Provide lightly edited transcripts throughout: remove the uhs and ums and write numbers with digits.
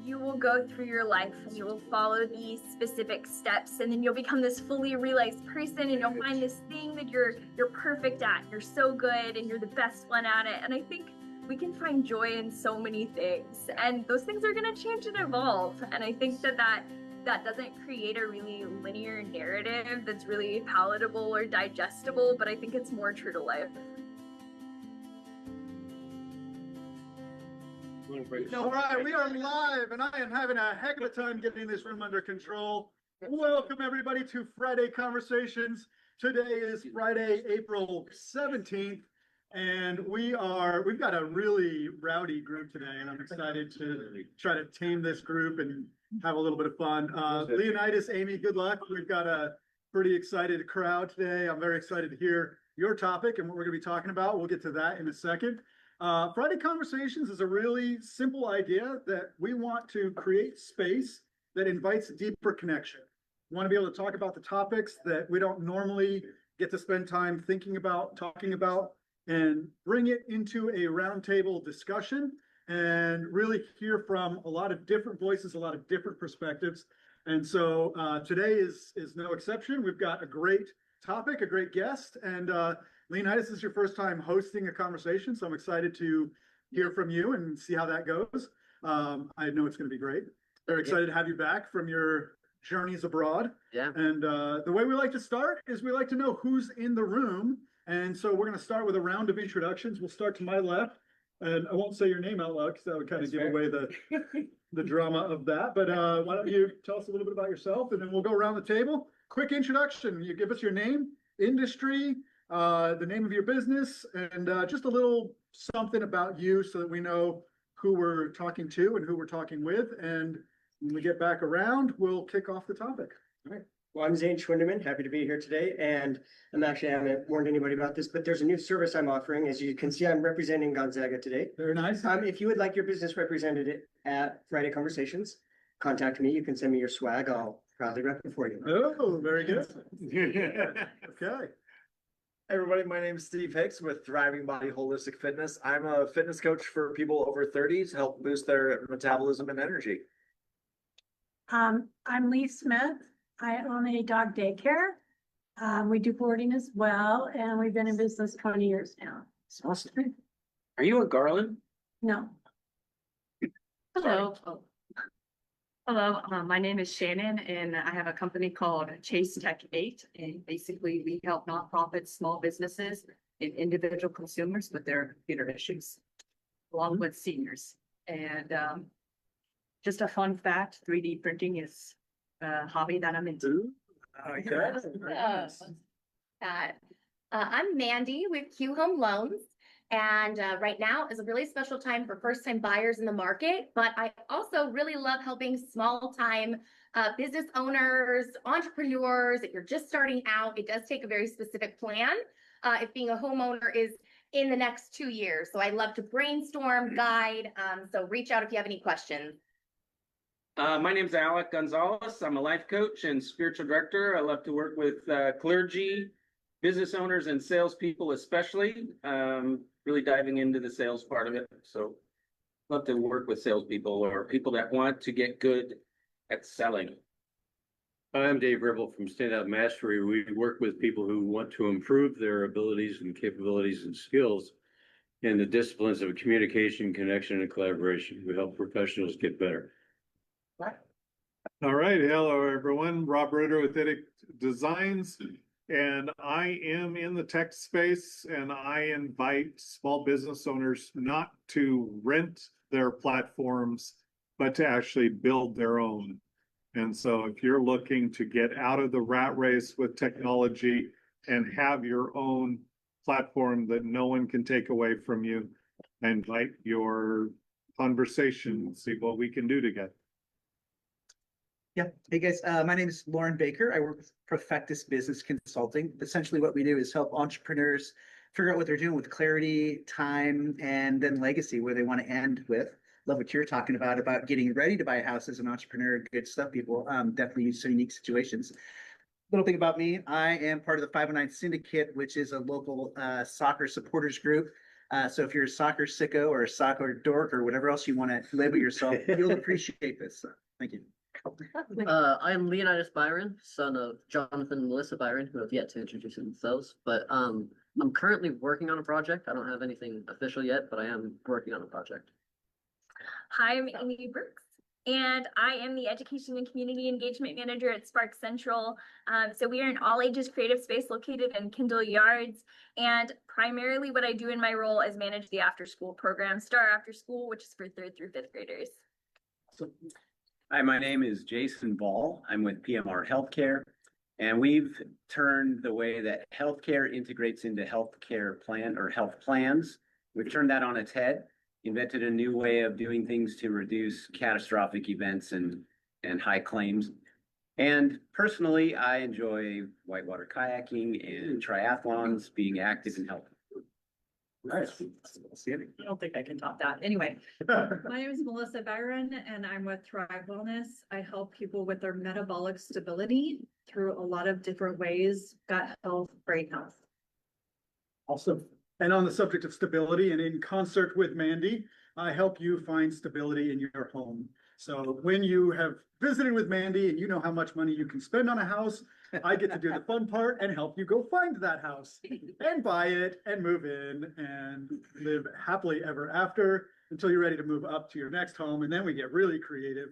you will go through your life and you will follow these specific steps, and then you'll become this fully realized person, and you'll find this thing that you're perfect at. You're so good and you're the best one at it. And I think we can find joy in so many things, and those things are going to change and evolve. And I think that doesn't create a really linear narrative that's really palatable or digestible, but I think it's more true to life. All right, we are live, and I am having a heck of a time getting this room under control. Welcome everybody to Friday Conversations. Today is Friday, April 17th, and we've got a really rowdy group today, and I'm excited to try to tame this group and have a little bit of fun. Leonidas, Aimee, good luck. We've got a pretty excited crowd today. I'm very excited to hear your topic and what we're going to be talking about. We'll get to that in a second. Friday Conversations is a really simple idea that we want to create space that invites deeper connection. We want to be able to talk about the topics that we don't normally get to spend time thinking about, talking about, and bring it into a roundtable discussion and really hear from a lot of different voices, a lot of different perspectives. And so today is no exception. We've got a great topic, a great guest, and Leonidas, this is your first time hosting a conversation, so I'm excited to hear from you and see how that goes. I know it's going to be great. Very excited to have you back from your journeys abroad. Yeah. And the way we like to start is we like to know who's in the room. And so we're going to start with a round of introductions. We'll start to my left, and I won't say your name out loud because that would kind of give away the drama of that. But why don't you tell us a little bit about yourself, and then we'll go around the table. Quick introduction. You give us your name, industry, the name of your business, and just a little something about you so that we know who we're talking to and who we're talking with. And when we get back around, we'll kick off the topic. All right. Well, I'm Zane Schwendiman, happy to be here today. And I haven't warned anybody about this, but there's a new service I'm offering. As you can see, I'm representing Gonzaga today. Very nice. If you would like your business represented at Friday Conversations, contact me. You can send me your swag. I'll proudly rep it for you. Oh, very good. Okay. Hey everybody, my name is Steve Hicks with Thriving Body Holistic Fitness. I'm a fitness coach for people over 30s, help boost their metabolism and energy. I'm Lee Smith. I own a dog daycare. We do boarding as well, and we've been in business 20 years now. Awesome. Are you a Garland? No. Hello. Hello, my name is Shannon, and I have a company called Chase Tech 8, and basically we help nonprofits, small businesses, and individual consumers with their computer issues, along with seniors. And just a fun fact, 3D printing is a hobby that I'm into. I'm Mandy with Q Home Loans. And right now is a really special time for first-time buyers in the market, but I also really love helping small-time business owners, entrepreneurs. If you're just starting out, it does take a very specific plan if being a homeowner is in the next 2 years. So I love to brainstorm, guide, so reach out if you have any questions. My name's Alec Gonzalez. I'm a life coach and spiritual director. I love to work with clergy, business owners, and salespeople especially. Really diving into the sales part of it. So love to work with salespeople or people that want to get good at selling. I'm Dave Ribble from Standout Mastery. We work with people who want to improve their abilities and capabilities and skills in the disciplines of communication, connection, and collaboration. We help professionals get better. All right. Hello, everyone. Rob Ritter with Edict Designs. And I am in the tech space, and I invite small business owners not to rent their platforms, but to actually build their own. And so if you're looking to get out of the rat race with technology and have your own platform that no one can take away from you, I invite your conversation and see what we can do together. Yeah. Hey guys, my name is Lauren Baker. I work with Profectus Business Consulting. Essentially what we do is help entrepreneurs figure out what they're doing with clarity, time, and then legacy, where they want to end with. Love what you're talking about getting ready to buy a house as an entrepreneur. Good stuff, people. Definitely use some unique situations. Little thing about me, I am part of the 509 Syndicate, which is a local soccer supporters group. So if you're a soccer sicko or a soccer dork or whatever else you want to label yourself, you'll appreciate this. So, thank you. I'm Leonidas Biron, son of Jonathan and Melissa Biron, who have yet to introduce themselves. But I'm currently working on a project. I don't have anything official yet, but I am working on a project. Hi, I'm Aimee Brooks, and I am the Education and Community Engagement Manager at Spark Central. So we are an all-ages creative space located in Kendall Yards, and primarily what I do in my role is manage the after-school program, Star After School, which is for 3rd through 5th graders. Hi, my name is Jason Ball. I'm with PMR Healthcare, and we've turned the way that healthcare integrates into healthcare plan or health plans. We've turned that on its head, invented a new way of doing things to reduce catastrophic events and high claims. And personally, I enjoy whitewater kayaking and triathlons, being active and healthy. Nice. I don't think I can top that. Anyway, my name is Melissa Biron and I'm with Thrive Wellness. I help people with their metabolic stability through a lot of different ways, gut health, brain health. Awesome. And on the subject of stability, and in concert with Mandy, I help you find stability in your home. So when you have visited with Mandy and you know how much money you can spend on a house, I get to do the fun part and help you go find that house and buy it and move in and live happily ever after until you're ready to move up to your next home. And then we get really creative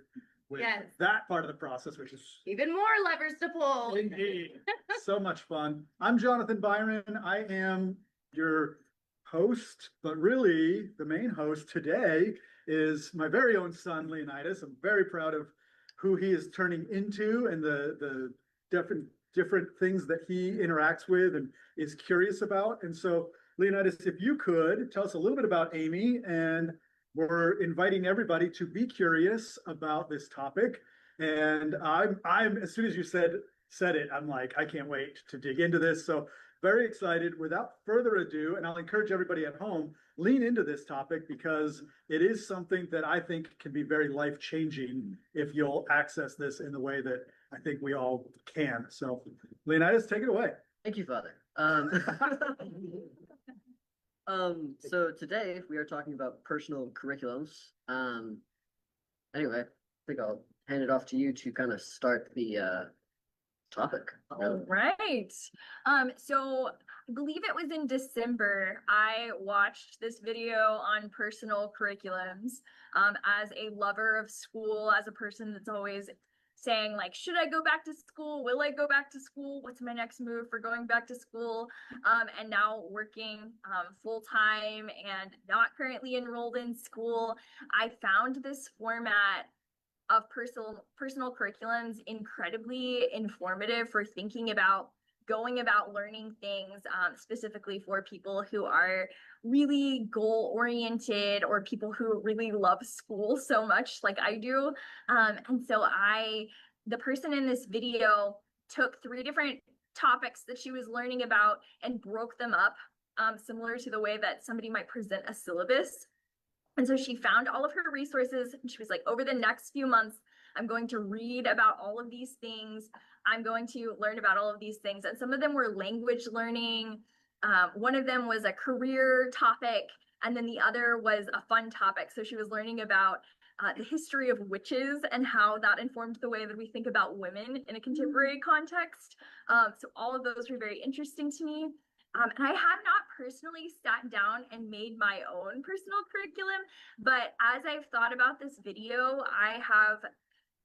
with Yes. that part of the process, which is Even more levers to pull. indeed so much fun. I'm Jonathan Biron. I am your host, but really the main host today is my very own son, Leonidas. I'm very proud of who he is turning into and the different things that he interacts with and is curious about. And so, Leonidas, if you could tell us a little bit about Aimee, and we're inviting everybody to be curious about this topic. And I'm as soon as you said it, I'm like, I can't wait to dig into this. So very excited. Without further ado, and I'll encourage everybody at home, lean into this topic because it is something that I think can be very life-changing if you'll access this in the way that I think we all can. So Leonidas, take it away. Thank you, Father. So today we are talking about personal curriculums. Anyway, I think I'll hand it off to you to kind of start the topic. All right. So I believe it was in December, I watched this video on personal curriculums. As a lover of school, as a person that's always saying like, should I go back to school? Will I go back to school? What's my next move for going back to school? And now working full time and not currently enrolled in school, I found this format of personal curriculums incredibly informative for thinking about going about learning things, specifically for people who are really goal oriented or people who really love school so much like I do. And so the person in this video took 3 different topics that she was learning about and broke them up, similar to the way that somebody might present a syllabus. And so she found all of her resources and she was like, over the next few months, I'm going to read about all of these things. I'm going to learn about all of these things. And some of them were language learning. One of them was a career topic. And then the other was a fun topic. So she was learning about the history of witches and how that informed the way that we think about women in a contemporary context. So all of those were very interesting to me. And I had not personally sat down and made my own personal curriculum, but as I've thought about this video, I have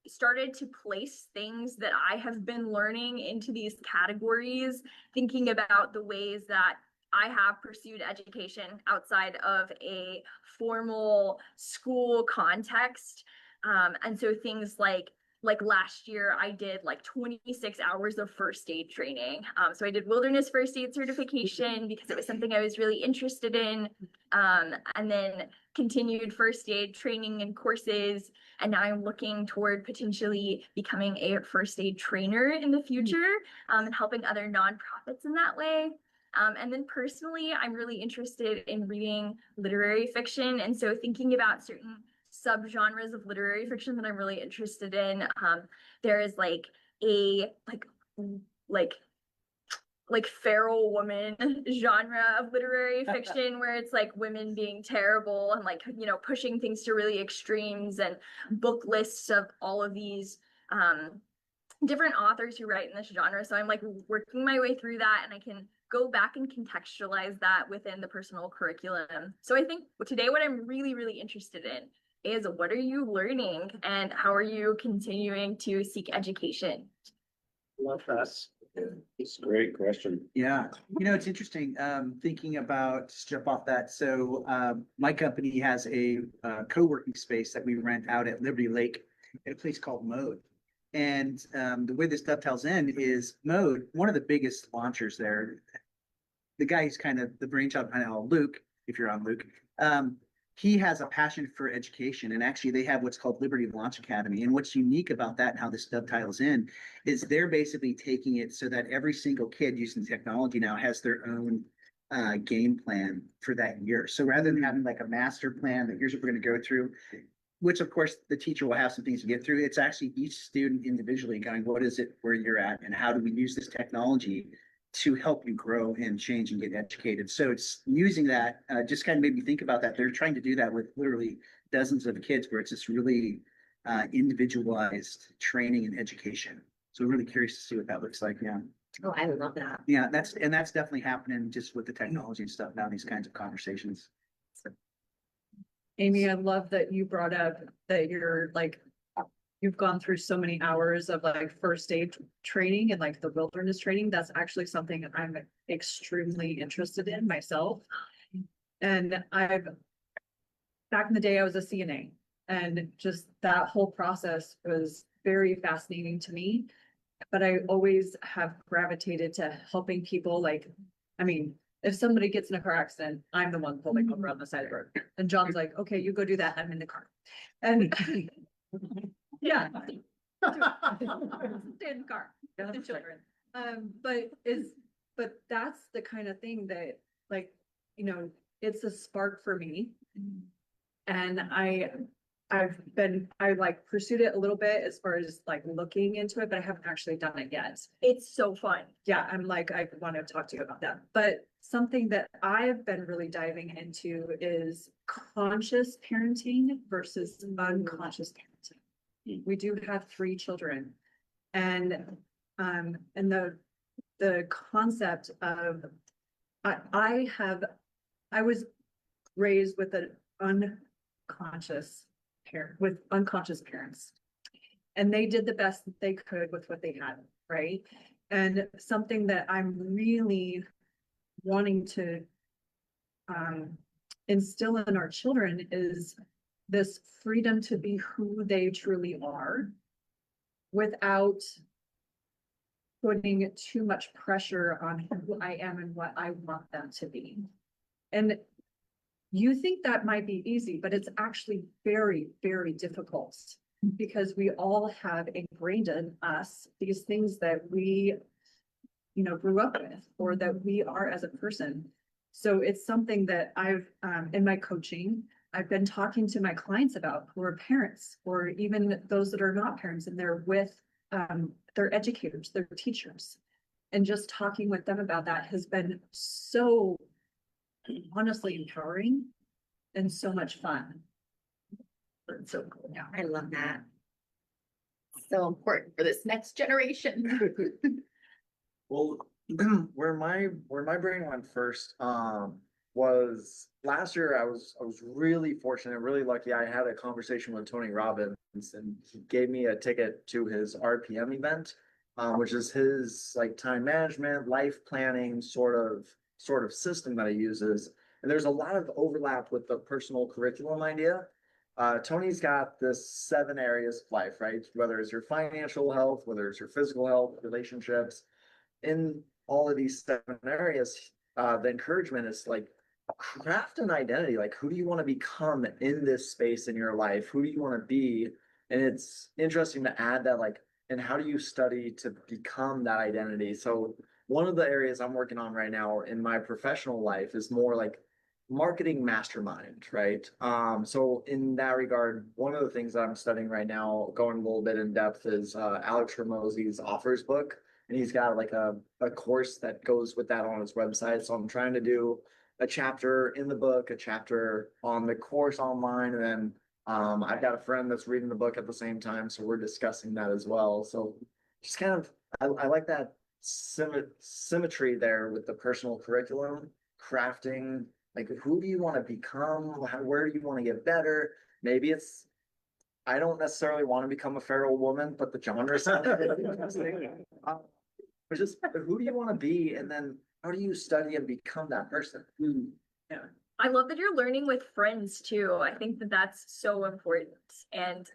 started to place things that I have been learning into these categories, thinking about the ways that I have pursued education outside of a formal school context. And so things like last year, I did like 26 hours of first aid training. So I did wilderness first aid certification because it was something I was really interested in. And then continued first aid training and courses. And now I'm looking toward potentially becoming a first aid trainer in the future, and helping other nonprofits in that way. And then personally, I'm really interested in reading literary fiction. And so thinking about certain subgenres of literary fiction that I'm really interested in. There is like like feral woman genre of literary fiction where it's like women being terrible and like, you know, pushing things to really extremes, and book lists of all of these different authors who write in this genre. So I'm like working my way through that, and I can go back and contextualize that within the personal curriculum. So I think today what I'm really, really interested in is what are you learning and how are you continuing to seek education? Love that. It's a great question. Yeah, it's interesting, thinking about, just jump off that. So, my company has a, co-working space that we rent out at Liberty Lake at a place called Mode. And, the way this dovetails in is Mode, one of the biggest launchers there. The guy who's kind of the brainchild behind Luke, if you're on Luke, he has a passion for education, and actually they have what's called Liberty Launch Academy. And what's unique about that and how this dovetails in is they're basically taking it so that every single kid using technology now has their own game plan for that year. So rather than having like a master plan that here's what we're going to go through, which of course the teacher will have some things to get through, it's actually each student individually going, what is it where you're at and how do we use this technology to help you grow and change and get educated. So it's using that, just kind of made me think about that. They're trying to do that with literally dozens of kids where it's just really individualized training and education. So I'm really curious to see what that looks like. Yeah. Oh, I love that. Yeah, that's definitely happening just with the technology and stuff now, these kinds of conversations. Aimee, I love that you brought up that you're like, you've gone through so many hours of like first aid training and like the wilderness training. That's actually something I'm extremely interested in myself. And back in the day, I was a CNA, and just that whole process was very fascinating to me. But I always have gravitated to helping people. Like, I mean, if somebody gets in a car accident, I'm the one pulling over on the side of the road. And John's like, okay, you go do that. I'm in the car. And yeah. Stay in the car with the children. But that's the kind of thing that, like, it's a spark for me. And I like pursued it a little bit as far as like looking into it, but I haven't actually done it yet. It's so fun. Yeah, I'm like, I want to talk to you about that. But something that I've been really diving into is conscious parenting versus unconscious parenting. We do have 3 children, and the concept of I was raised with an unconscious parents, and they did the best that they could with what they had, right? And something that I'm really wanting to instill in our children is this freedom to be who they truly are without putting too much pressure on who I am and what I want them to be. And you think that might be easy, but it's actually very, very difficult, because we all have ingrained in us these things that we, grew up with, or that we are as a person. So it's something that I've, in my coaching, I've been talking to my clients about who are parents, or even those that are not parents, and they're with their educators, their teachers. And just talking with them about that has been so honestly empowering and so much fun. It's so cool. Yeah, I love that. So important for this next generation. Well, where my brain went first, was last year. I was really fortunate, really lucky. I had a conversation with Tony Robbins, and he gave me a ticket to his RPM event, which is his like time management, life planning sort of system that he uses. And there's a lot of overlap with the personal curriculum idea. Tony's got this 7 areas of life, right? Whether it's your financial health, whether it's your physical health, relationships. In all of these 7 areas, the encouragement is like, craft an identity. Like, who do you want to become in this space in your life? Who do you want to be? And it's interesting to add that, like, and how do you study to become that identity? So one of the areas I'm working on right now in my professional life is more like marketing mastermind, right? So in that regard, one of the things that I'm studying right now, going a little bit in depth, is Alex Ramosey's Offers book. and he's got like a course that goes with that on his website. So I'm trying to do a chapter in the book, a chapter on the course online, and then I've got a friend that's reading the book at the same time, so we're discussing that as well. So just kind of, I like that symmetry there with the personal curriculum, crafting, like who do you want to become? Where do you want to get better? Maybe it's, I don't necessarily want to become a feral woman, but the genre sounds interesting. But just who do you want to be? And then how do you study and become that person? Yeah. I love that you're learning with friends too. I think that that's so important and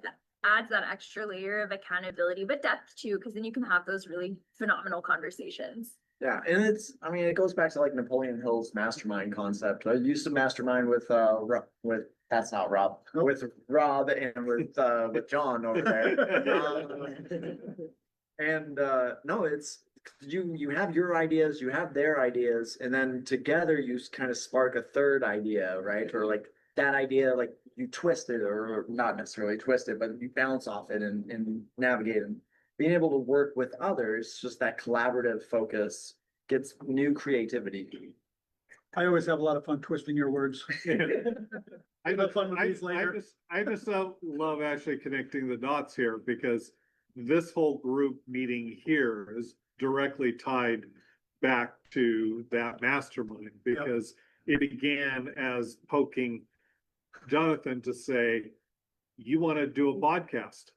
adds that extra layer of accountability, but depth too, because then you can have those really phenomenal conversations. Yeah, and it's, I mean, it goes back to like Napoleon Hill's mastermind concept. I used to mastermind with that's not Rob, with Rob and with John over there. No, it's you have your ideas, you have their ideas, and then together you kind of spark a third idea, right? Or like that idea, like you twist it, or not necessarily twist it, but you bounce off it and navigate and being able to work with others, just that collaborative focus gets new creativity. I always have a lot of fun twisting your words. I just love actually connecting the dots here, because this whole group meeting here is directly tied back to that mastermind, because it began as poking Jonathan to say, you want to do a podcast,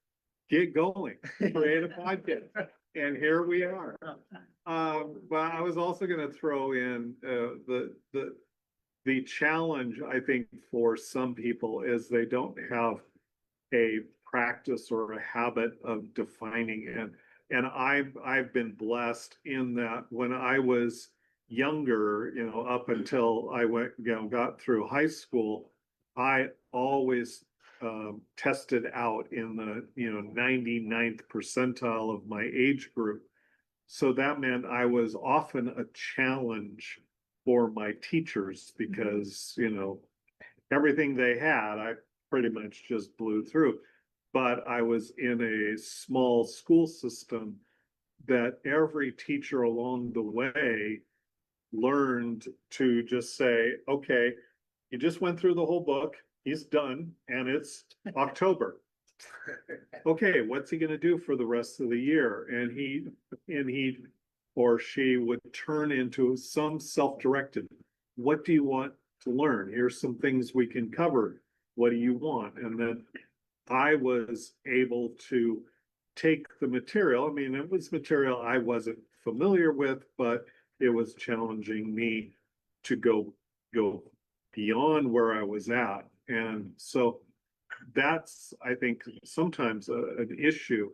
get going, create a podcast. And here we are. But I was also going to throw in the challenge, I think, for some people is they don't have a practice or a habit of defining it. And I've been blessed in that when I was younger, up until I got through high school, I always tested out in the 99th percentile of my age group. So that meant I was often a challenge for my teachers, because everything they had I pretty much just blew through. But I was in a small school system that every teacher along the way learned to just say, okay, you just went through the whole book, he's done, and it's October. Okay, what's he going to do for the rest of the year? And he or she would turn into some self-directed. What do you want to learn? Here's some things we can cover. What do you want? And then I was able to take the material. I mean, it was material I wasn't familiar with, but it was challenging me to go beyond where I was at. And so that's, I think, sometimes an issue,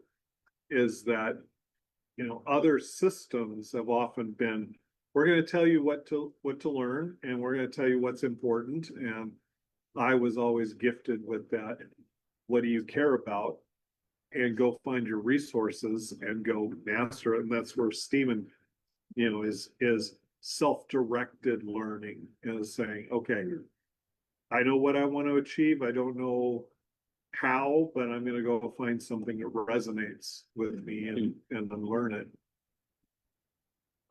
is that, other systems have often been, we're going to tell you what to learn, and we're going to tell you what's important. And I was always gifted with that. What do you care about? And go find your resources and go master it. And that's where Stephen, is self-directed learning, is saying, okay, I know what I want to achieve. I don't know how, but I'm going to go find something that resonates with me and then learn it.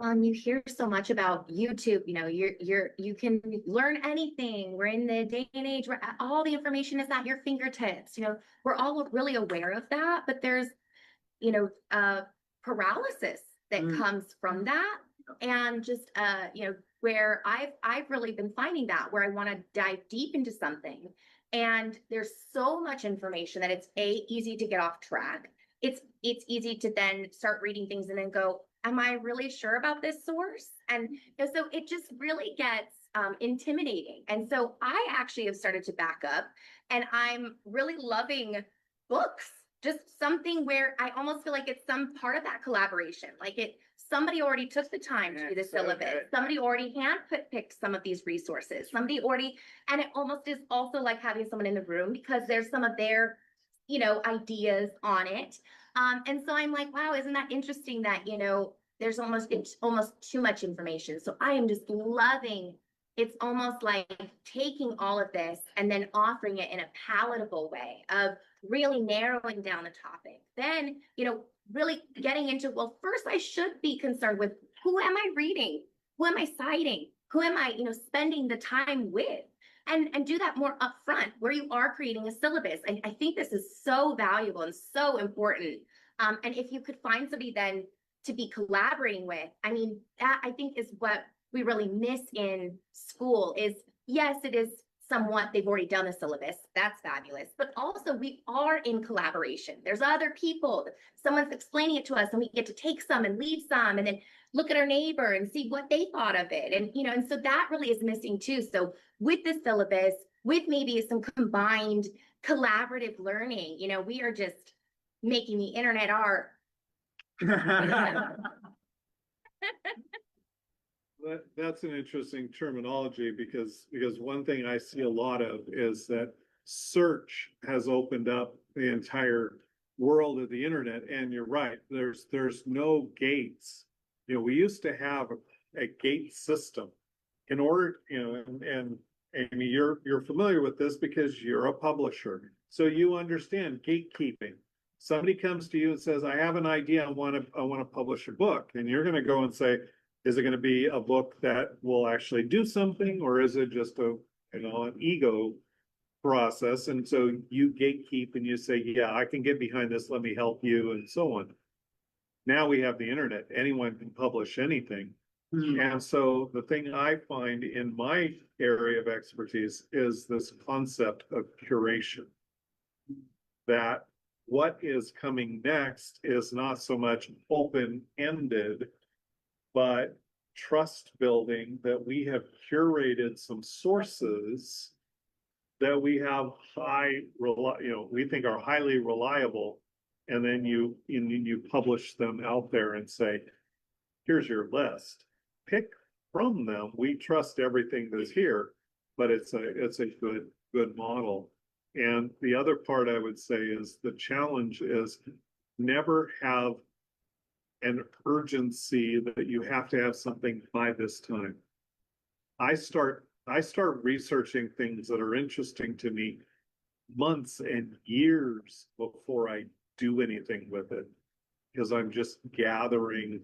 You hear so much about YouTube, you can learn anything. We're in the day and age where all the information is at your fingertips. We're all really aware of that, but there's, paralysis that comes from that. And just, where I've really been finding that, where I want to dive deep into something, and there's so much information that it's easy to get off track. It's easy to then start reading things and then go, am I really sure about this source? And so it just really gets intimidating. And so I actually have started to back up, and I'm really loving books, just something where I almost feel like it's some part of that collaboration. Like somebody already took the time to do the syllabus. Somebody already picked some of these resources. And it almost is also like having someone in the room, because there's some of their, ideas on it. And so I'm like, wow, isn't that interesting that, it's almost too much information. So I am just loving, it's almost like taking all of this and then offering it in a palatable way of really narrowing down the topic. Then, really getting into, well, first I should be concerned with who am I reading? Who am I citing? Who am I, spending the time with? And do that more upfront where you are creating a syllabus. I think this is so valuable and so important. And if you could find somebody then to be collaborating with, I mean, that I think is what we really miss in school is, yes, it is somewhat, they've already done a syllabus. That's fabulous. But also we are in collaboration. There's other people, someone's explaining it to us and we get to take some and leave some and then look at our neighbor and see what they thought of it. And, and so that really is missing too. So with the syllabus, with maybe some combined collaborative learning, we are just making the internet our That's an interesting terminology because one thing I see a lot of is that search has opened up the entire world of the internet. And you're right, there's no gates. We used to have a gate system in order, and Amy, you're familiar with this because you're a publisher. So you understand gatekeeping. Somebody comes to you and says, I have an idea, I want to publish a book. And you're going to go and say, is it going to be a book that will actually do something, or is it just an ego process? And so you gatekeep and you say, yeah, I can get behind this, let me help you, and so on. Now we have the internet, anyone can publish anything. And so the thing I find in my area of expertise is this concept of curation. That what is coming next is not so much open-ended, but trust building, that we have curated some sources that we have we think are highly reliable, and then you publish them out there and say, here's your list. Pick from them. We trust everything that's here, but it's a good model. And the other part I would say is the challenge is never have an urgency that you have to have something by this time. I start researching things that are interesting to me months and years before I do anything with it, because I'm just gathering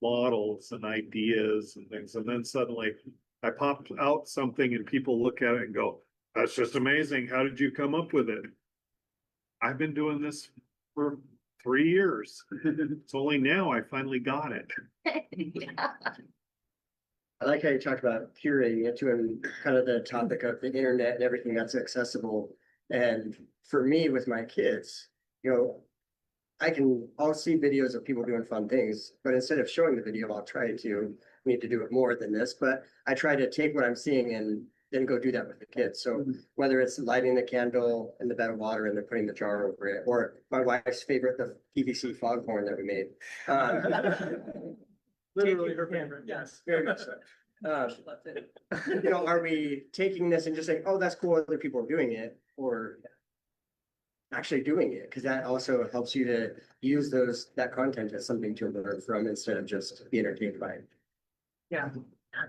models and ideas and things. And then suddenly I pop out something and people look at it and go, that's just amazing. How did you come up with it? I've been doing this for 3 years. It's only now I finally got it. I like how you talked about curating it to kind of the topic of the internet and everything that's accessible. And for me, with my kids, I'll see videos of people doing fun things, but instead of showing the video, I'll try to need to do it more than this, but I try to take what I'm seeing and then go do that with the kids. So whether it's lighting the candle in the bed of water and then putting the jar over it, or my wife's favorite, the PVC foghorn that we made. Literally her favorite. Yes, very much so. Are we taking this and just saying, oh, that's cool, other people are doing it, or actually doing it? Because that also helps you to use that content as something to learn from instead of just be entertained by it. Yeah.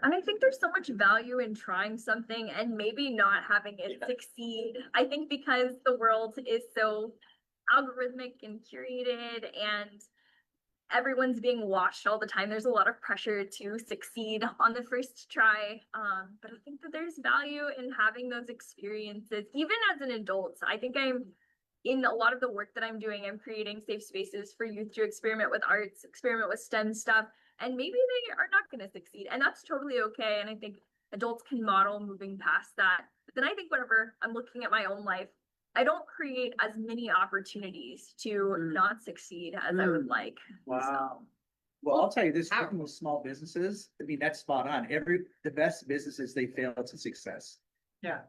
And I think there's so much value in trying something and maybe not having it succeed. I think because the world is so algorithmic and curated and everyone's being watched all the time, there's a lot of pressure to succeed on the first try. But I think that there's value in having those experiences, even as an adult. I think in a lot of the work that I'm doing, I'm creating safe spaces for youth to experiment with arts, experiment with STEM stuff, and maybe they are not going to succeed, and that's totally okay. And I think adults can model moving past that. But then I think whenever I'm looking at my own life, I don't create as many opportunities to not succeed as I would like. Wow. Well, I'll tell you this, working with small businesses, I mean, that's spot on. The best businesses, they fail to success. Yeah.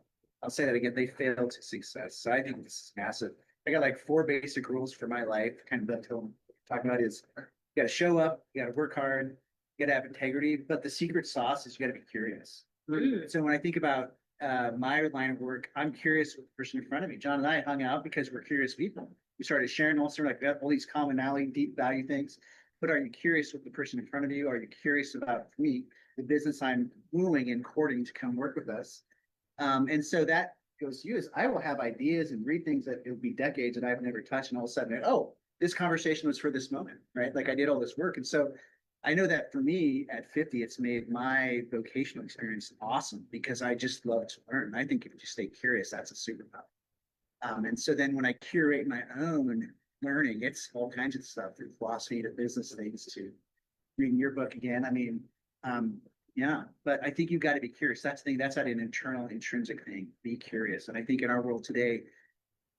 I'll say that again, they fail to success. So I think this is massive. I got like 4 basic rules for my life, kind of what I'm talking about is you gotta show up, you gotta work hard, you gotta have integrity, but the secret sauce is you gotta be curious. So when I think about my line of work, I'm curious with the person in front of me. John and I hung out because we're curious people. We started sharing also like all these commonality, deep value things. But are you curious with the person in front of you? Are you curious about me, the business I'm wooing and courting to come work with us? And so that goes to you is I will have ideas and read things that it'll be decades that I've never touched, and all of a sudden, oh, this conversation was for this moment, right? Like I did all this work. And so I know that for me at 50, it's made my vocational experience awesome because I just love to learn. I think if you just stay curious, that's a superpower. And so then when I curate my own learning, it's all kinds of stuff from philosophy to business things to reading your book again. I mean, yeah, but I think you've got to be curious. That's the thing. That's not an internal, intrinsic thing. Be curious. And I think in our world today,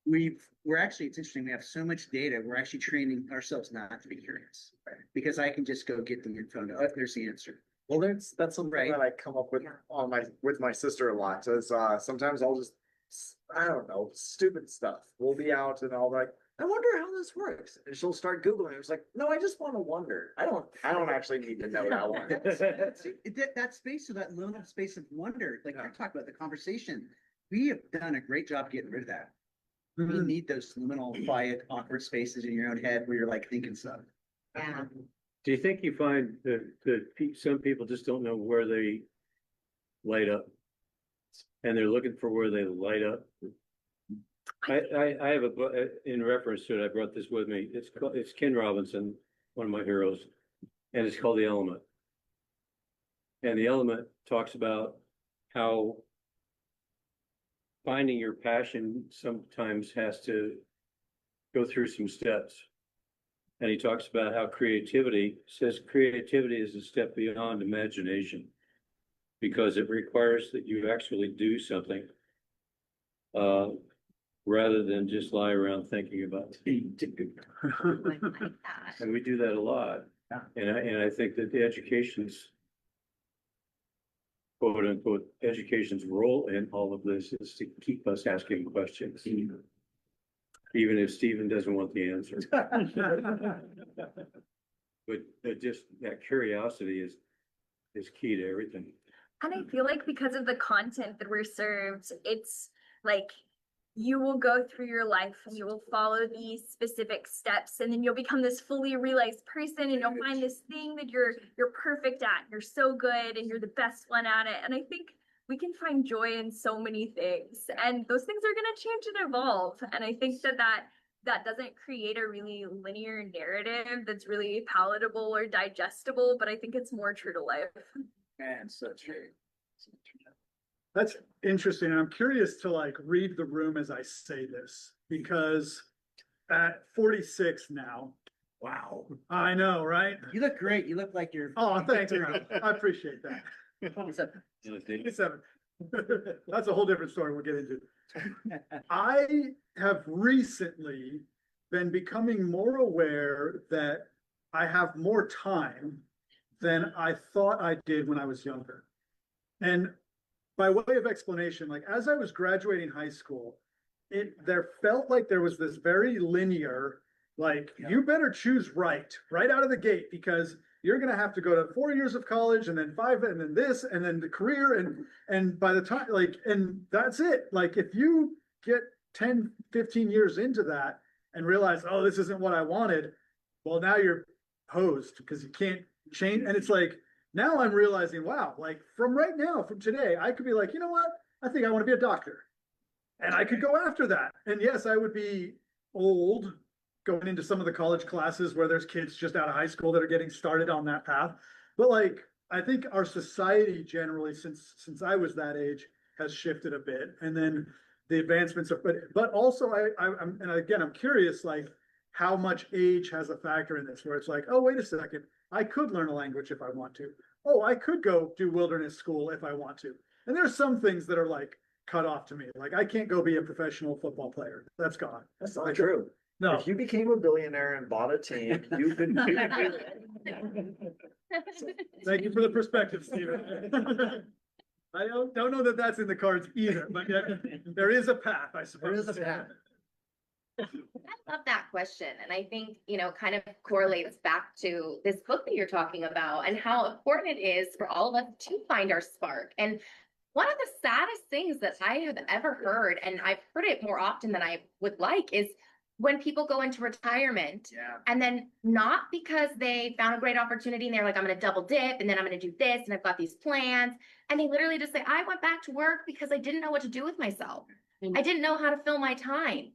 we're actually, it's interesting. We have so much data. We're actually training ourselves not to be curious, right? Because I can just go get the info and go, oh, there's the answer. Well, that's something Right. that I come up with with my sister a lot. Is sometimes I'll just, I don't know, stupid stuff. We'll be out and I'll be like, I wonder how this works. And she'll start Googling. It's like, no, I just want to wonder. I don't actually need to know that one. That space, so that little space of wonder, like you're talking about the conversation, we have done a great job getting rid of that. We need those liminal, quiet, awkward spaces in your own head where you're like thinking stuff. Yeah. Do you think you find that some people just don't know where they light up? And they're looking for where they light up? I have in reference to it, I brought this with me. It's Ken Robinson, one of my heroes, and it's called The Element. And The Element talks about how finding your passion sometimes has to go through some steps. And he talks about how creativity is a step beyond imagination because it requires that you actually do something rather than just lie around thinking about it. And we do that a lot. And I think that the education's quote unquote education's role in all of this is to keep us asking questions. Even if Stephen doesn't want the answer. But just that curiosity is key to everything. And I feel like because of the content that we're served, it's like you will go through your life and you will follow these specific steps and then you'll become this fully realized person and you'll find this thing that you're perfect at. You're so good and you're the best one at it. And I think we can find joy in so many things and those things are going to change and evolve. And I think that doesn't create a really linear narrative that's really palatable or digestible, but I think it's more true to life. Man, so true. That's interesting. And I'm curious to like read the room as I say this because at 46 now, wow, I know, right? You look great. You look like you're. Oh, thank you. I appreciate that. 27. That's a whole different story we'll get into. I have recently been becoming more aware that I have more time than I thought I did when I was younger. And by way of explanation, like as I was graduating high school, there felt like there was this very linear, like you better choose right out of the gate because you're going to have to go to 4 years of college and then 5 and then this and then the career and by the time and that's it. Like if you get 10, 15 years into that and realize, oh, this isn't what I wanted, well, now you're hosed because you can't change. And it's like, now I'm realizing, wow, like from today, I could be like, you know what? I think I want to be a doctor. And I could go after that. And yes, I would be old going into some of the college classes where there's kids just out of high school that are getting started on that path. But like, I think our society generally, since I was that age, has shifted a bit. And then the advancements are, but also I'm curious, like how much age has a factor in this, where it's like, oh, wait a second, I could learn a language if I want to. Oh, I could go do wilderness school if I want to. And there's some things that are like cut off to me. Like I can't go be a professional football player. That's gone. That's not true. No. If you became a billionaire and bought a team, you could. Thank you for the perspective, Stephen. I don't know that that's in the cards either, but there is a path, I suppose. There is a path. I love that question. And I think, kind of correlates back to this book that you're talking about and how important it is for all of us to find our spark. And one of the saddest things that I have ever heard, and I've heard it more often than I would like, is when people go into retirement and then not because they found a great opportunity and they're like, I'm going to double dip and then I'm going to do this and I've got these plans. And they literally just say, I went back to work because I didn't know what to do with myself. I didn't know how to fill my time.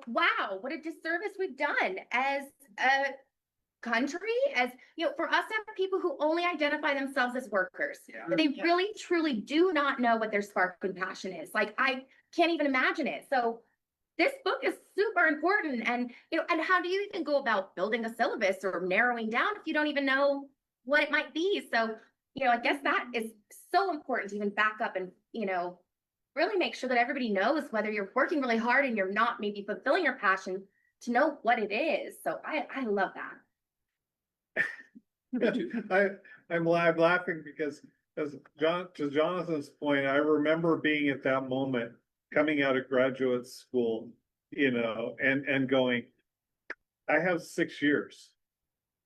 wow, what a disservice we've done as a country, as, for us to have people who only identify themselves as workers. But they really, truly do not know what their spark and passion is. Like, I can't even imagine it. So this book is super important. And, and how do you even go about building a syllabus or narrowing down if you don't even know what it might be? So, I guess that is so important to even back up and, really make sure that everybody knows whether you're working really hard and you're not maybe fulfilling your passion, to know what it is. So I love that. I'm laughing because to Jonathan's point, I remember being at that moment coming out of graduate school, and going, I have 6 years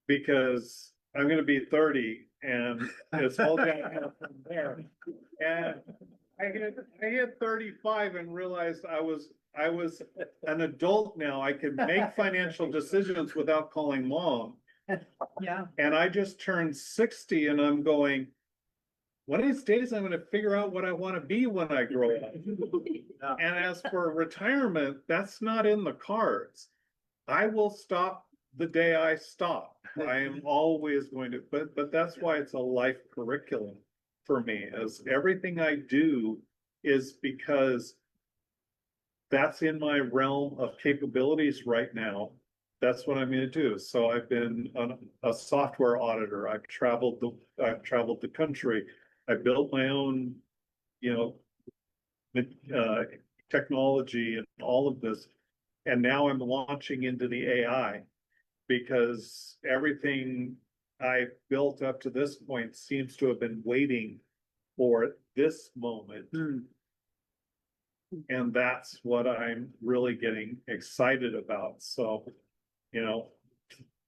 because I'm going to be 30 and it's all downhill from there. And I hit 35 and realized I was an adult now. I could make financial decisions without calling mom. Yeah. And I just turned 60 and I'm going, one of these days I'm going to figure out what I want to be when I grow up. And as for retirement, that's not in the cards. I will stop the day I stop. I am always going to, but that's why it's a life curriculum for me, as everything I do is because that's in my realm of capabilities right now. That's what I'm going to do. So I've been a software auditor. I've traveled the country. I built my own, technology and all of this. And now I'm launching into the AI because everything I've built up to this point seems to have been waiting for this moment. And that's what I'm really getting excited about. So,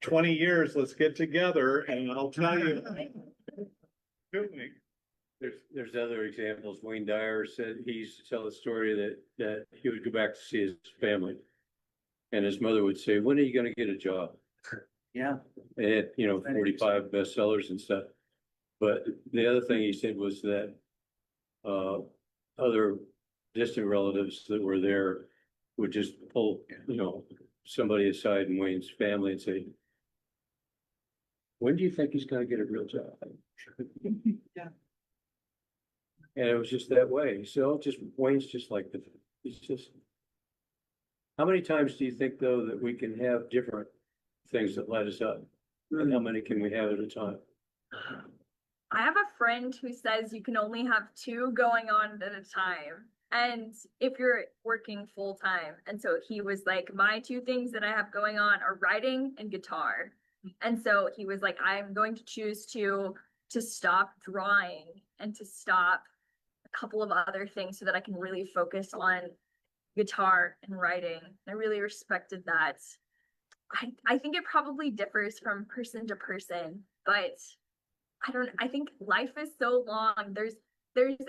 20 years, let's get together and I'll tell you. There's other examples. Wayne Dyer said he used to tell a story that he would go back to see his family. And his mother would say, when are you going to get a job? Yeah. They had, 45 bestsellers and stuff. But the other thing he said was that other distant relatives that were there would just pull, somebody aside in Wayne's family and say, when do you think he's going to get a real job? Yeah. And it was just that way. So Wayne's just like he's just. How many times do you think, though, that we can have different things that light us up? And how many can we have at a time? I have a friend who says you can only have 2 going on at a time. And if you're working full time. And so he was like, my 2 things that I have going on are writing and guitar. And so he was like, I'm going to choose to stop drawing and to stop a couple of other things so that I can really focus on guitar and writing. I really respected that. I think it probably differs from person to person, but I think life is so long. There's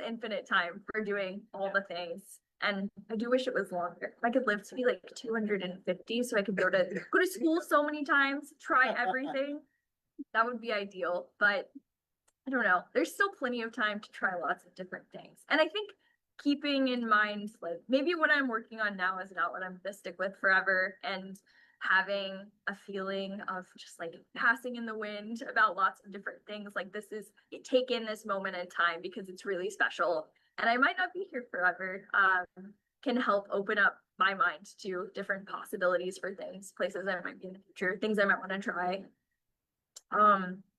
infinite time for doing all the things. And I do wish it was longer. If I could live to be like 250 so I could go to school so many times, try everything, that would be ideal. But I don't know. There's still plenty of time to try lots of different things. And I think keeping in mind, like, maybe what I'm working on now is not what I'm gonna stick with forever, and having a feeling of just like passing in the wind about lots of different things. Like, take in this moment in time because it's really special and I might not be here forever, can help open up my mind to different possibilities for things, places I might be in the future, things I might want to try.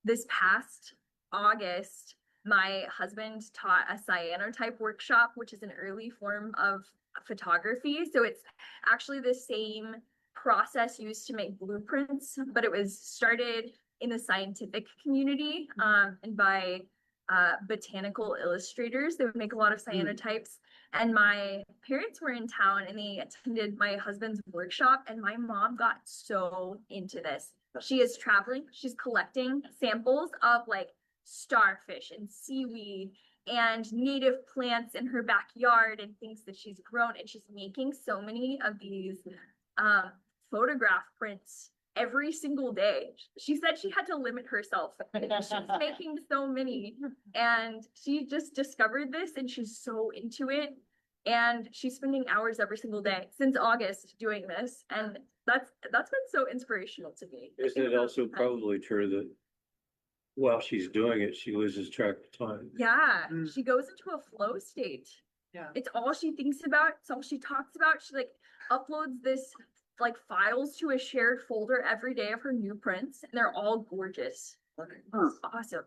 This past August, my husband taught a cyanotype workshop, which is an early form of photography. So it's actually the same process used to make blueprints, but it was started in the scientific community and by botanical illustrators. They would make a lot of cyanotypes. And my parents were in town and they attended my husband's workshop, and my mom got so into this. She is traveling, she's collecting samples of like starfish and seaweed and native plants in her backyard and things that she's grown, and she's making so many of these photograph prints every single day. She said she had to limit herself. She's making so many, and she just discovered this and she's so into it. And she's spending hours every single day since August doing this. And that's been so inspirational to me. Isn't it also probably true that while she's doing it, she loses track of time? Yeah, she goes into a flow state. Yeah. It's all she thinks about. It's all she talks about. She like uploads this like files to a shared folder every day of her new prints, and they're all gorgeous. It's awesome.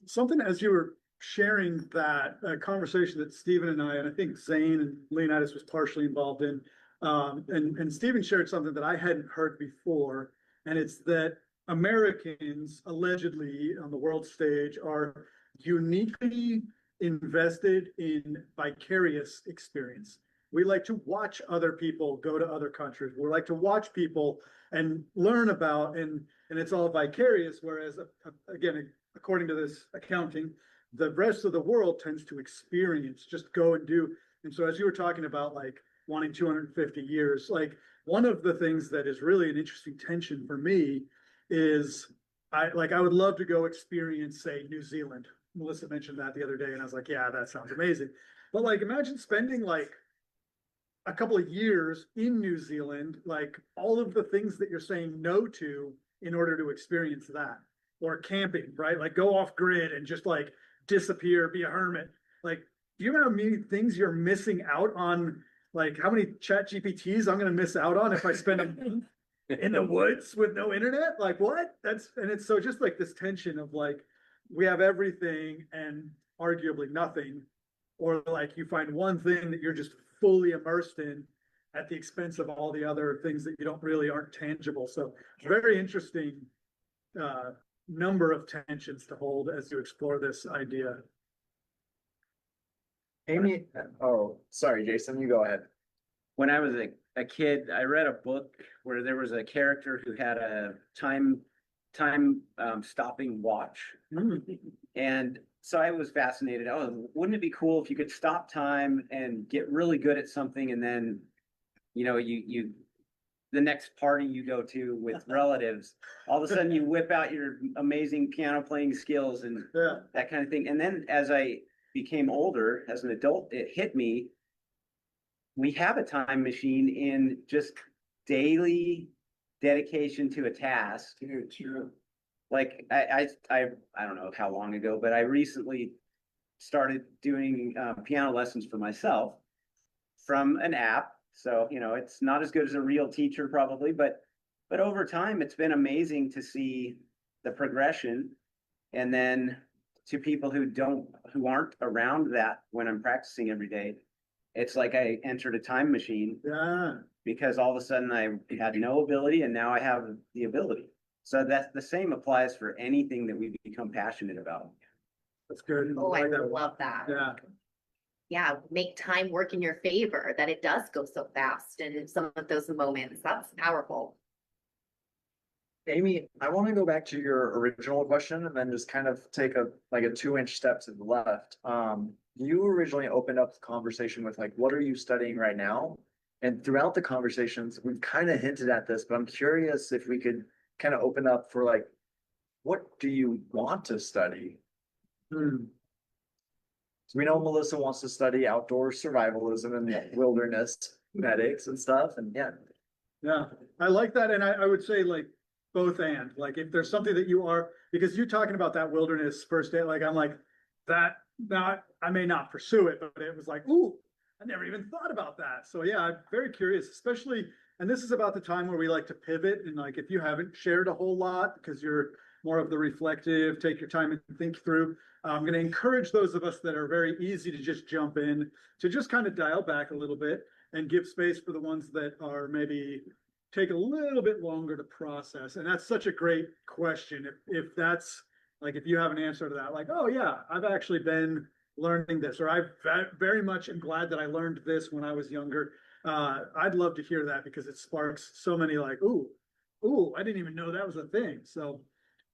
Something as you were sharing that conversation that Stephen and I think Zane and Leonidas was partially involved in, and Stephen shared something that I hadn't heard before, and it's that Americans allegedly on the world stage are uniquely invested in vicarious experience. We like to watch other people go to other countries. We like to watch people and learn about, and it's all vicarious. Whereas again, according to this accounting, the rest of the world tends to experience, just go and do. And so as you were talking about like wanting 250 years, like one of the things that is really an interesting tension for me is I would love to go experience, say, New Zealand. Melissa mentioned that the other day, and I was like, yeah, that sounds amazing. But like, imagine spending like a couple of years in New Zealand, like all of the things that you're saying no to in order to experience that. Or camping, right? Like go off grid and just like disappear, be a hermit. Like, do you know how many things you're missing out on? Like how many chat GPTs I'm gonna miss out on if I spend a month in the woods with no internet? Like what? And it's so just like this tension of like, we have everything and arguably nothing, or like you find one thing that you're just fully immersed in at the expense of all the other things that you don't really aren't tangible. So very interesting number of tensions to hold as you explore this idea. Aimee, oh, sorry, Jason, you go ahead. When I was a kid, I read a book where there was a character who had a time stopping watch. And so I was fascinated. Oh, wouldn't it be cool if you could stop time and get really good at something, and then, you know, you the next party you go to with relatives, all of a sudden you whip out your amazing piano playing skills and that kind of thing. And then as I became older, as an adult, it hit me. We have a time machine in just daily dedication to a task. Dude, true. Like I don't know how long ago, but I recently started doing piano lessons for myself from an app. So, you know, it's not as good as a real teacher probably, but over time, it's been amazing to see the progression. And then to people who aren't around that when I'm practicing every day, it's like I entered a time machine. Yeah. Because all of a sudden I had no ability and now I have the ability. So that's the same applies for anything that we become passionate about. That's good. Oh, I love that. Yeah. Yeah, make time work in your favor, that it does go so fast and in some of those moments. That's powerful. Aimee, I want to go back to your original question and then just kind of take a 2-inch step to the left. You originally opened up the conversation with like, what are you studying right now? And throughout the conversations, we've kind of hinted at this, but I'm curious if we could kind of open up for like, what do you want to study? So we know Melissa wants to study outdoor survivalism and wilderness medics and stuff, and yeah. Yeah, I like that, and I would say like both and. Like if there's something that you are, because you're talking about that wilderness first aid, like I'm like, that I may not pursue it, but it was like, ooh, I never even thought about that. So yeah, I'm very curious, especially, and this is about the time where we like to pivot, and like if you haven't shared a whole lot because you're more of the reflective, take your time and think through. I'm going to encourage those of us that are very easy to just jump in to just kind of dial back a little bit and give space for the ones that are maybe take a little bit longer to process. And that's such a great question. If that's like, if you have an answer to that, like, oh yeah, I've actually been learning this, or I very much am glad that I learned this when I was younger. I'd love to hear that because it sparks so many like, ooh, I didn't even know that was a thing. So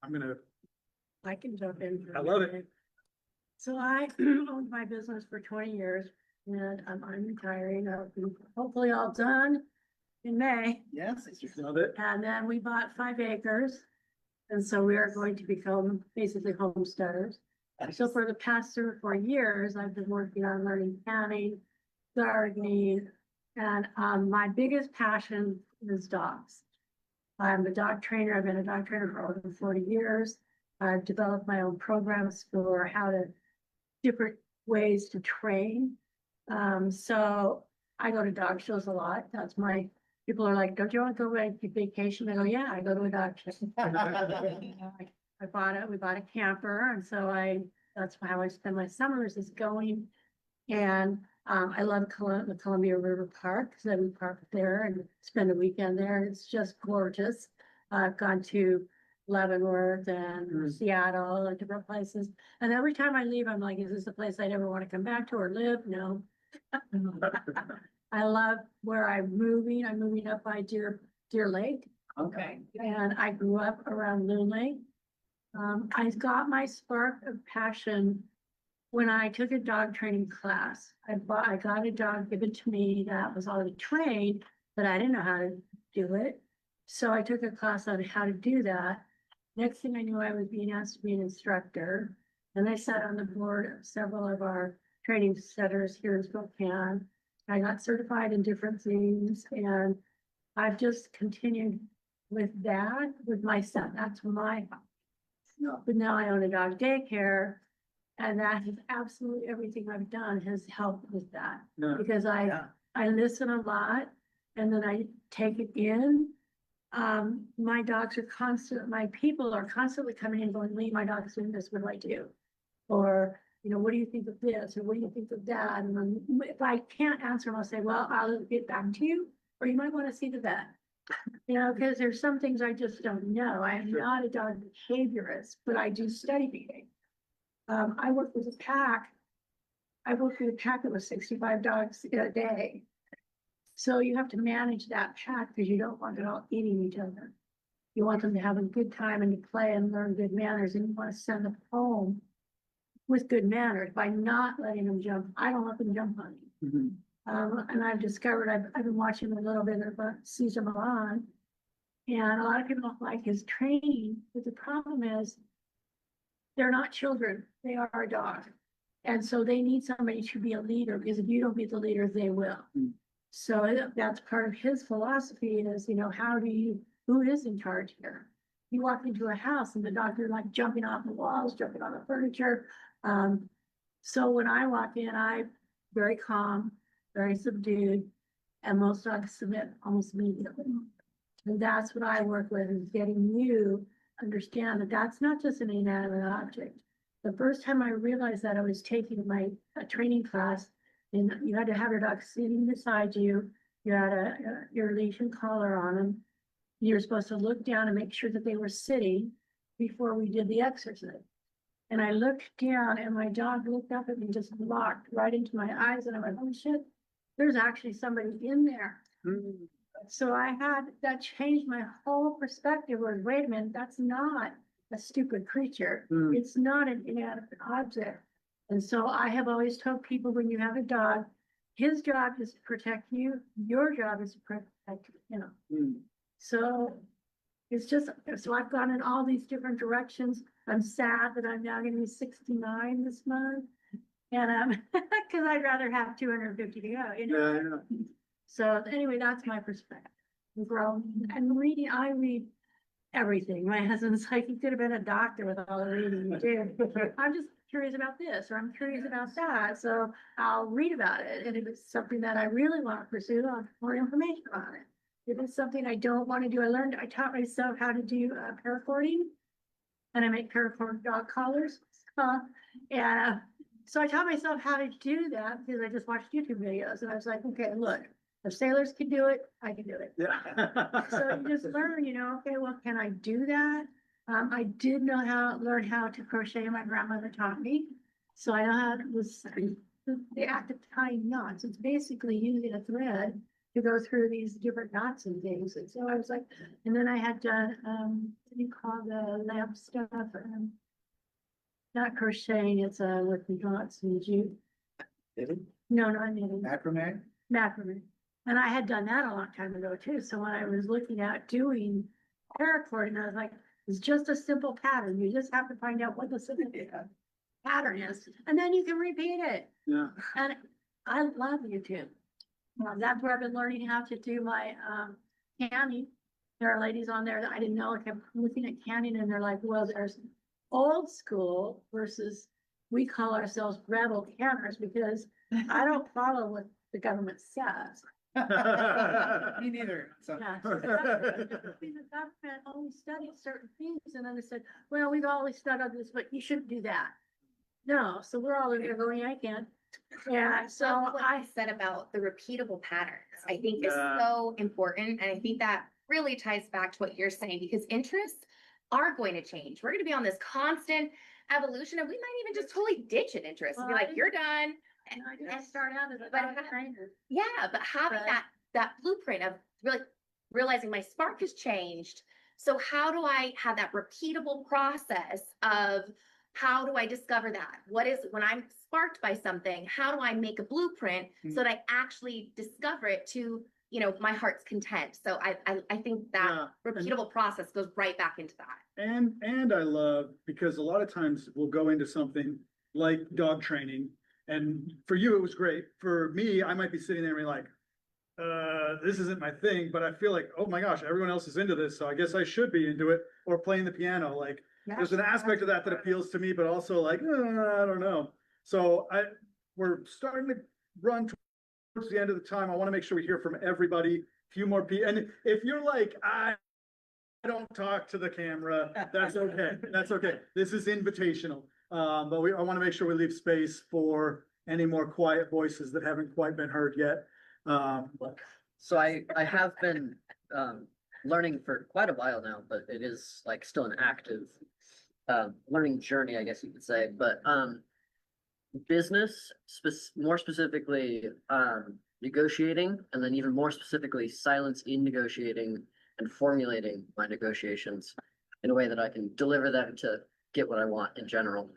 I can jump in. I love it. So I owned my business for 20 years and I'm retiring. I'll be hopefully all done in May. Yes, love it. And then we bought 5 acres. And so we are going to become basically homesteaders. So for the past 3 or 4 years, I've been working on learning canning, gardening, and my biggest passion is dogs. I'm a dog trainer. I've been a dog trainer for over 40 years. I've developed my own programs for how to different ways to train. So I go to dog shows a lot. That's my, people are like, don't you want to go on vacation? I go, yeah, I go to a dog show. We bought a camper, and so that's how I spend my summers is going. And I love the Columbia River Park, so we park there and spend a weekend there. It's just gorgeous. I've gone to Leavenworth and Seattle and different places. And every time I leave, I'm like, is this a place I'd ever want to come back to or live? No. I love where I'm moving. I'm moving up by Deer Lake. Okay. And I grew up around Loon Lake. I got my spark of passion when I took a dog training class. I got a dog given to me that was already trained, but I didn't know how to do it. So I took a class on how to do that. Next thing I knew, I was being asked to be an instructor. And I sat on the board of several of our training centers here in Spokane. I got certified in different things, and I've just continued with that with my son. That's my, but now I own a dog daycare, and that is absolutely everything I've done has helped with that. Because I listen a lot, and then I take it in. My dogs are my people are constantly coming in going, Lee, my dog's doing this, what do I do? Or, what do you think of this? Or what do you think of that? And then if I can't answer them, I'll say, well, I'll get back to you, or you might want to see the vet. Because there's some things I just don't know. I am not a dog behaviorist, but I do study behavior. I work with a pack. I worked with a pack that was 65 dogs a day. So you have to manage that pack because you don't want them all eating each other. You want them to have a good time and to play and learn good manners, and you want to send them home with good manners by not letting them jump. I don't let them jump on you. And I've discovered, I've been watching a little bit of Cesar Millan, and a lot of people don't like his training, but the problem is they're not children, they are a dog. And so they need somebody to be a leader, because if you don't be the leader, they will. So that's part of his philosophy is, who is in charge here? You walk into a house and the dogs are like jumping off the walls, jumping on the furniture. So when I walk in, I'm very calm, very subdued, and most dogs submit almost immediately. And that's what I work with, is getting you understand that that's not just an inanimate object. The first time I realized that, I was taking a training class, and you had to have your dog sitting beside you. You had your leash and collar on them. You're supposed to look down and make sure that they were sitting before we did the exercise. And I looked down, and my dog looked up at me, just locked right into my eyes, and I went, oh shit, there's actually somebody in there. So that changed my whole perspective. Was, wait a minute, that's not a stupid creature. It's not an inanimate object. And so I have always told people, when you have a dog, his job is to protect you. Your job is to protect him. So it's just, so I've gone in all these different directions. I'm sad that I'm now going to be 69 this month. And because I'd rather have 250 to go, So anyway, that's my perspective. Growing and reading, I read everything. My husband's like, he could have been a doctor with all the reading you do. I'm just curious about this, or I'm curious about that. So I'll read about it. And if it's something that I really want to pursue, I'll have more information on it. If it's something I don't want to do, I taught myself how to do paracording, and I make paracord dog collars. So I taught myself how to do that because I just watched YouTube videos, and I was like, okay, look, if sailors can do it, I can do it. So you just learn, okay, well, can I do that? I did learn how to crochet. My grandmother taught me. So I know how the act of tying knots. It's basically using a thread to go through these different knots and things. And so I was like, and then I had done, what do you call the lamp stuff? Not crocheting, it's with the knots and jute. No, not knitting. Macrame? Macrame. And I had done that a long time ago too. So when I was looking at doing paracording, I was like, it's just a simple pattern. You just have to find out what the simple is. pattern is, and then you can repeat it. Yeah. And I love YouTube. That's where I've been learning how to do my canning. There are ladies on there that I didn't know. I kept looking at canning and they're like, well, there's old school versus we call ourselves rebel canners because I don't follow what the government says. Me neither. So. Yeah. The government only studied certain things and then they said, well, we've always studied this, but you shouldn't do that. No, so we're all in there going, I can. Yeah, so Love what I said about the repeatable patterns, I think is so important. And I think that really ties back to what you're saying because interests are going to change. We're going to be on this constant evolution and we might even just totally ditch an interest and be like, you're done. And I didn't start out as a But dog trainer. yeah, but having that blueprint of really realizing my spark has changed. So how do I have that repeatable process of how do I discover that? What is when I'm sparked by something, how do I make a blueprint so that I actually discover it to, you know, my heart's content? So I think that repeatable process goes right back into that. And I love, because a lot of times we'll go into something like dog training, and for you, it was great. For me, I might be sitting there and be like, this isn't my thing, but I feel like, oh my gosh, everyone else is into this, so I guess I should be into it, or playing the piano. Like, there's an aspect of that that appeals to me, but also like, I don't know. So we're starting to run towards the end of the time. I want to make sure we hear from everybody, a few more people. And if you're like, I don't talk to the camera, that's okay. That's okay. This is invitational. But I want to make sure we leave space for any more quiet voices that haven't quite been heard yet. So I have been learning for quite a while now, but it is like still an active learning journey, I guess you could say. But business, more specifically, negotiating, and then even more specifically, silence in negotiating and formulating my negotiations in a way that I can deliver them to get what I want in general.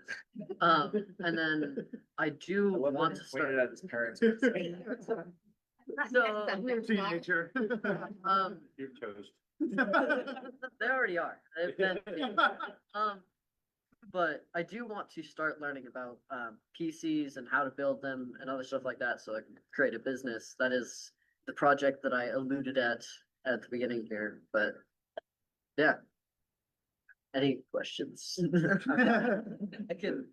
And then I do want to start. At his parents. So, Teenager. You're toast. they already are. They've been, but I do want to start learning about PCs and how to build them and other stuff like that, so I can create a business. That is the project that I alluded at the beginning here. But yeah, any questions? I can,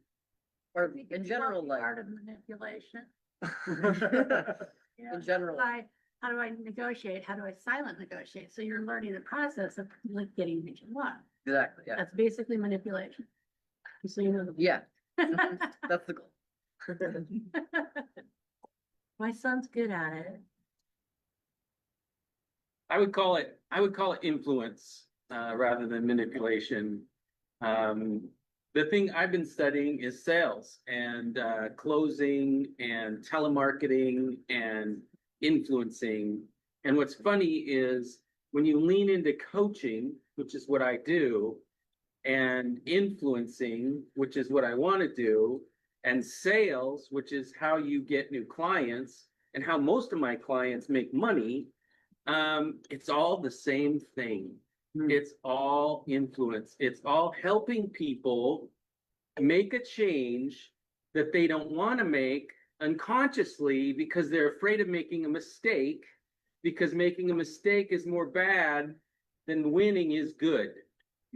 or in general, like Art of manipulation. in general. How do I negotiate? How do I silent negotiate? So you're learning the process of like getting what you want. Exactly. Yeah. That's basically manipulation. So you know. Yeah. That's the goal. My son's good at it. I would call it influence rather than manipulation. The thing I've been studying is sales and closing and telemarketing and influencing. And what's funny is when you lean into coaching, which is what I do, and influencing, which is what I want to do, and sales, which is how you get new clients and how most of my clients make money, it's all the same thing. It's all influence. It's all helping people make a change that they don't want to make unconsciously because they're afraid of making a mistake, because making a mistake is more bad than winning is good.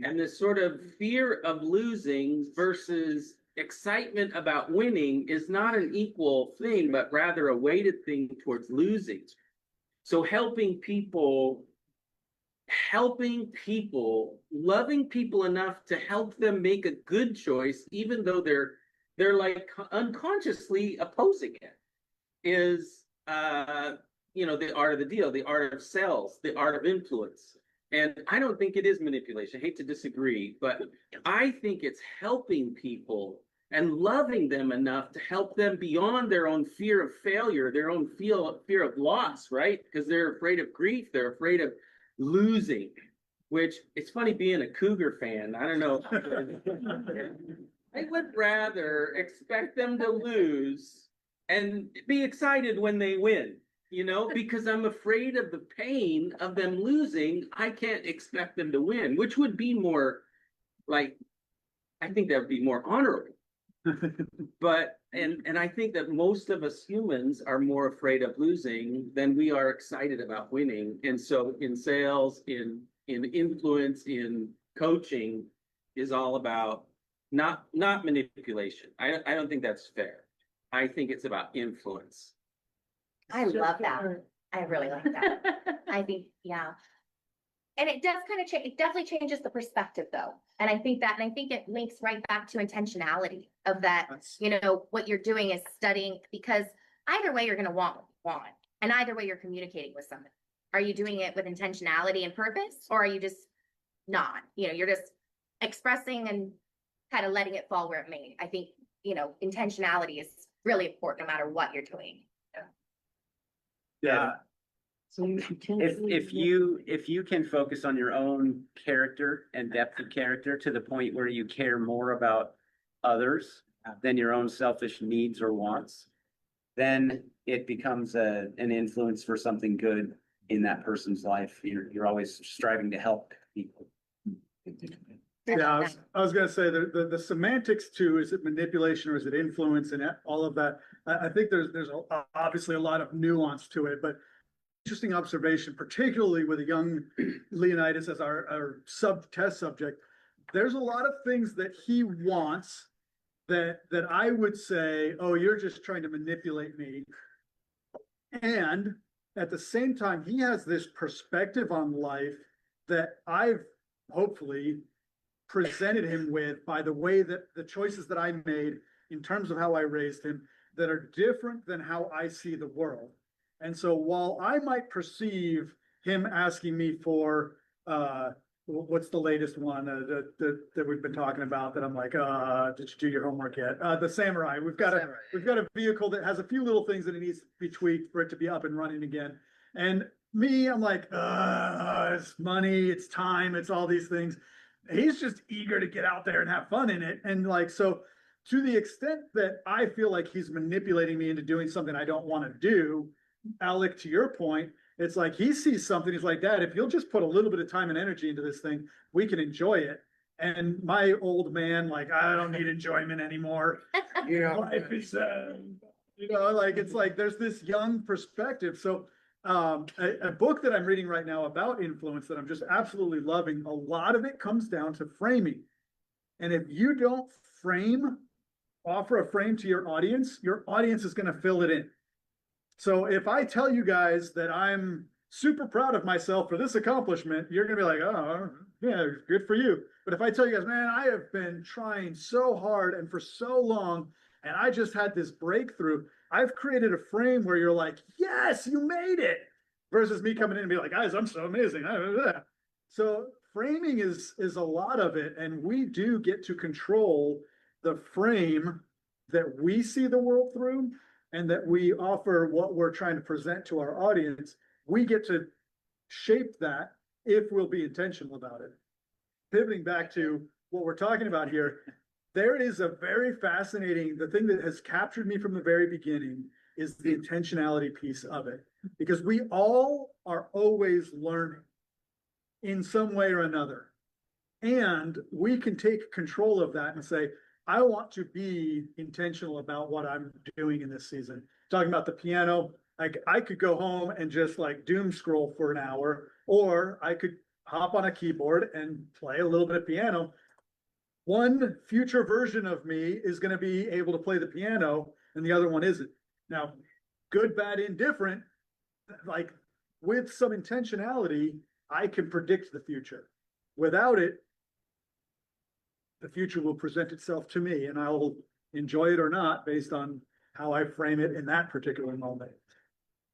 And this sort of fear of losing versus excitement about winning is not an equal thing, but rather a weighted thing towards losing. So helping people, loving people enough to help them make a good choice, even though they're like unconsciously opposing it, is the art of the deal, the art of sales, the art of influence. And I don't think it is manipulation. I hate to disagree, but I think it's helping people and loving them enough to help them beyond their own fear of failure, their own fear of loss, right? Because they're afraid of grief, they're afraid of losing, which it's funny being a Cougar fan. I don't know. I would rather expect them to lose and be excited when they win, because I'm afraid of the pain of them losing. I can't expect them to win, which would be more like, I think that would be more honorable. But, and I think that most of us humans are more afraid of losing than we are excited about winning. And so in sales, in influence, in coaching is all about not manipulation. I don't think that's fair. I think it's about influence. I love that. I really like that. I think, yeah. And it does kind of change, it definitely changes the perspective though. And I think it links right back to intentionality of that, you know, what you're doing is studying, because either way you're going to want what you want. And either way you're communicating with somebody. Are you doing it with intentionality and purpose, or are you just not, you know, you're just expressing and kind of letting it fall where it may. I think, you know, intentionality is really important no matter what you're doing. Yeah. So you If you can focus on your own character and depth of character to the point where you care more about others than your own selfish needs or wants, then it becomes an influence for something good in that person's life. You're always striving to help people. Yeah, I was gonna say the semantics too, is it manipulation or is it influence and all of that? I think there's obviously a lot of nuance to it, but interesting observation, particularly with a young Leonidas as our test subject. There's a lot of things that he wants that I would say, oh, you're just trying to manipulate me. And at the same time, he has this perspective on life that I've hopefully presented him with by the way that the choices that I made in terms of how I raised him that are different than how I see the world. And so while I might perceive him asking me for, what's the latest one that we've been talking about that I'm like, did you do your homework yet? The Samurai. We've got a vehicle that has a few little things that it needs to be tweaked for it to be up and running again. And me, I'm like, it's money, it's time, it's all these things. He's just eager to get out there and have fun in it. And like, so to the extent that I feel like he's manipulating me into doing something I don't want to do, Alec, to your point, it's like he sees something, he's like, Dad, if you'll just put a little bit of time and energy into this thing, we can enjoy it. And my old man, like, I don't need enjoyment anymore. You know, life is, you know, like, it's like there's this young perspective. So a book that I'm reading right now about influence that I'm just absolutely loving, a lot of it comes down to framing. And if you don't offer a frame to your audience is going to fill it in. So if I tell you guys that I'm super proud of myself for this accomplishment, you're going to be like, oh, yeah, good for you. But if I tell you guys, man, I have been trying so hard and for so long, and I just had this breakthrough, I've created a frame where you're like, yes, you made it, versus me coming in and be like, guys, I'm so amazing. So framing is a lot of it. And we do get to control the frame that we see the world through, and that we offer what we're trying to present to our audience. We get to shape that if we'll be intentional about it. Pivoting back to what we're talking about here, there is a very fascinating, the thing that has captured me from the very beginning is the intentionality piece of it. Because we all are always learning in some way or another. And we can take control of that and say, I want to be intentional about what I'm doing in this season. Talking about the piano, like I could go home and just like doom scroll for an hour, or I could hop on a keyboard and play a little bit of piano. One future version of me is going to be able to play the piano and the other one isn't. Now, good, bad, indifferent, like with some intentionality, I can predict the future. Without it, the future will present itself to me and I'll enjoy it or not based on how I frame it in that particular moment.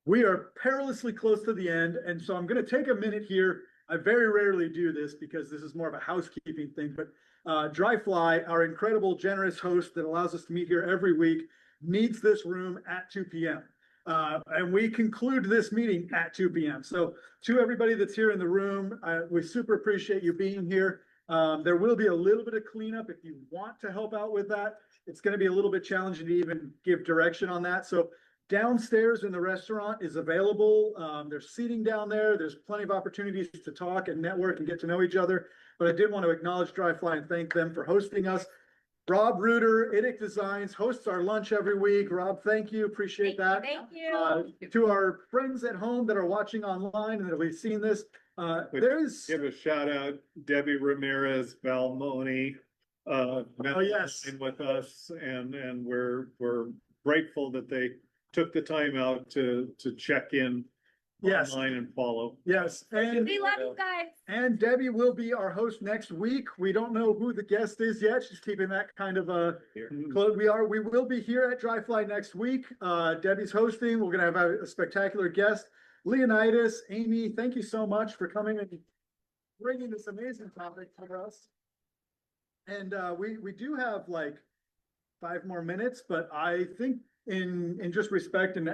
We are perilously close to the end. And so I'm going to take a minute here. I very rarely do this because this is more of a housekeeping thing, but Dryfly, our incredible, generous host that allows us to meet here every week, needs this room at 2 p.m. And we conclude this meeting at 2 p.m. So to everybody that's here in the room, we super appreciate you being here. There will be a little bit of cleanup if you want to help out with that. It's going to be a little bit challenging to even give direction on that. So downstairs in the restaurant is available. There's seating down there. There's plenty of opportunities to talk and network and get to know each other. But I did want to acknowledge Dryfly and thank them for hosting us. Rob Reuter, Idic Designs, hosts our lunch every week. Rob, thank you. Appreciate that. Thank you. To our friends at home that are watching online and that have seen this, there's. Give a shout out, Debbie Ramirez, Valmoni, yes. with us, and we're grateful that they took the time out to check in Yes. online and follow. Yes, and We love you guys. and Debbie will be our host next week. We don't know who the guest is yet. She's keeping that kind of close. We will be here at Dry Fly next week. Debbie's hosting. We're gonna have a spectacular guest, Leonidas. Aimee, thank you so much for coming and bringing this amazing topic for us. And we do have like 5 more minutes, but I think in just respect and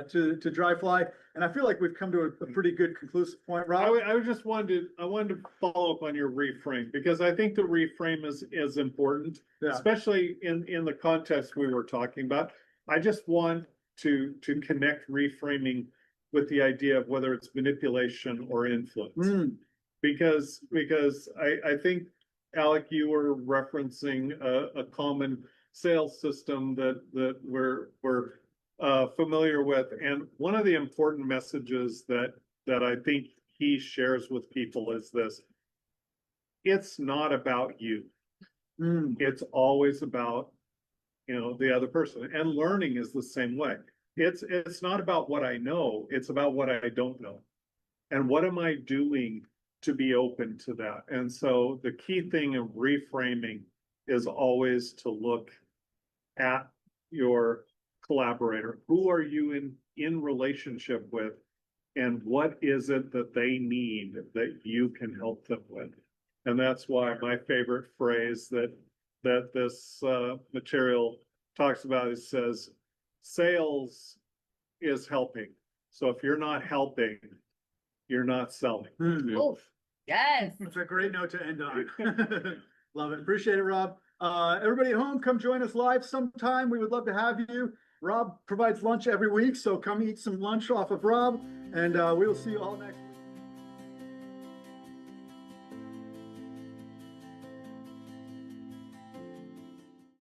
to Dry Fly, and I feel like we've come to a pretty good conclusive point. Rob, I wanted to follow up on your reframe, because I think the reframe is important, Yeah. especially in the context we were talking about. I just want to connect reframing with the idea of whether it's manipulation or influence. Because I think, Alec, you were referencing a common sales system that we're familiar with. And one of the important messages that I think he shares with people is this: it's not about you. It's always about, the other person. And learning is the same way. It's not about what I know, it's about what I don't know. And what am I doing to be open to that? And so the key thing of reframing is always to look at your collaborator. Who are you in relationship with? And what is it that they need that you can help them with? And that's why my favorite phrase that this material talks about, it says, sales is helping. So if you're not helping, you're not selling. Oof. Yes. That's a great note to end on. Love it. Appreciate it, Rob. Everybody at home, come join us live sometime. We would love to have you. Rob provides lunch every week, so come eat some lunch off of Rob, and we will see you all next week.